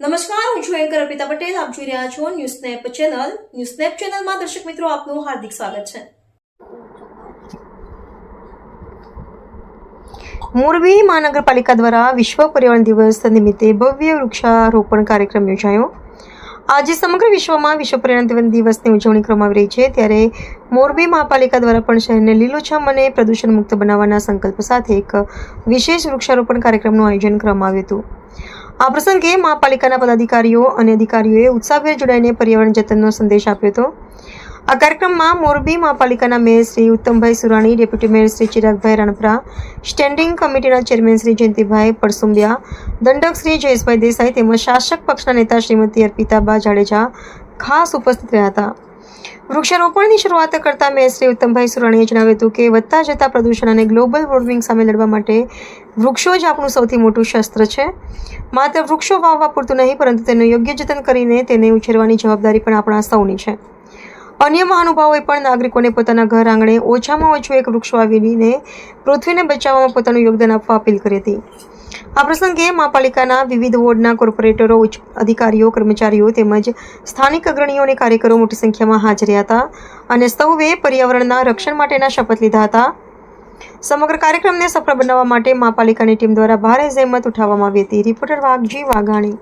નમસ્કાર, હું છું એન્કર અર્પિતા પટેલ. આપ જોઈ રહ્યા છો news snap channel. News snap ચેનલમાં દર્શક મિત્રો આપનું હાર્દિક સ્વાગત છે. મોરબી મહાનગરપાલિકા દ્વારા વિશ્વ પર્યાવરણ દિવસ નિમિત્તે ભવ્ય વૃક્ષારોપણ કાર્યક્રમ યોજાયો. આજે સમગ્ર વિશ્વમાં વિશ્વ પર્યાવરણ દિવસની ઉજવણી કરવામાં આવી રહી છે, ત્યારે મોરબી મહાપાલિકા દ્વારા પણ શહેરને લીલોછમ અને પ્રદૂષણ મુક્ત બનાવવાના સંકલ્પ સાથે એક વિશેષ વૃક્ષારોપણ કાર્યક્રમનું આયોજન કરવામાં આવ્યું હતું. આ પ્રસંગે મહાપાલિકાના પદાધિકારીઓ અને અધિકારીઓએ ઉત્સાહભેર જોડાઈને પર્યાવરણ જતનનો સંદેશ આપ્યો હતો. આ કાર્યક્રમમાં મોરબી મહાપાલિકાના mayor Shri Uttambhai Surani, deputy mayor Shri Chiragbhai Ranpara, standing કમિટીના ચેરમેન શ્રી જયંતિભાઈ પરસુંબિયા, દંડક શ્રી જયેશભાઈ દેસાઈ તેમજ શાસક પક્ષના નેતા શ્રીમતી અર્પિતાબા જાડેજા ખાસ ઉપસ્થિત રહ્યા હતા. વૃક્ષારોપણની શરૂઆત કરતા મેયર શ્રી ઉત્તમભાઈ સુરાણીએ જણાવ્યું હતું કે વધતા જતા પ્રદૂષણ અને ગ્લોબલ વોર્મિંગ સામે લડવા માટે વૃક્ષો જ આપણું સૌથી મોટું શસ્ત્ર છે. માત્ર વૃક્ષો વાવવા પૂરતું નહીં, પરંતુ તેનું યોગ્ય જતન કરીને તેને ઉછેરવાની જવાબદારી પણ આપણા સૌની છે. અન્ય મહાનુભાવોએ પણ નાગરિકોને પોતાના ઘર આંગણે ઓછામાં ઓછું એક વૃક્ષ વાવીને પૃથ્વીને બચાવવામાં પોતાનું યોગદાન આપવા અપીલ કરી હતી. આ પ્રસંગે મહાપાલિકાના વિવિધ વોર્ડના કોર્પોરેટરો, ઉચ્ચ અધિકારીઓ, કર્મચારીઓ તેમજ સ્થાનિક અગ્રણીઓ અને કાર્યકરો મોટી સંખ્યામાં હાજર હતા અને સૌએ પર્યાવરણના રક્ષણ માટેના શપથ લીધા હતા. સમગ્ર કાર્યક્રમને સફળ બનાવવા માટે મહાપાલિકાની ટીમ દ્વારા ભારે જહેમત ઉઠાવવામાં આવી હતી. રિપોર્ટર વાઘજી વાઘાણી.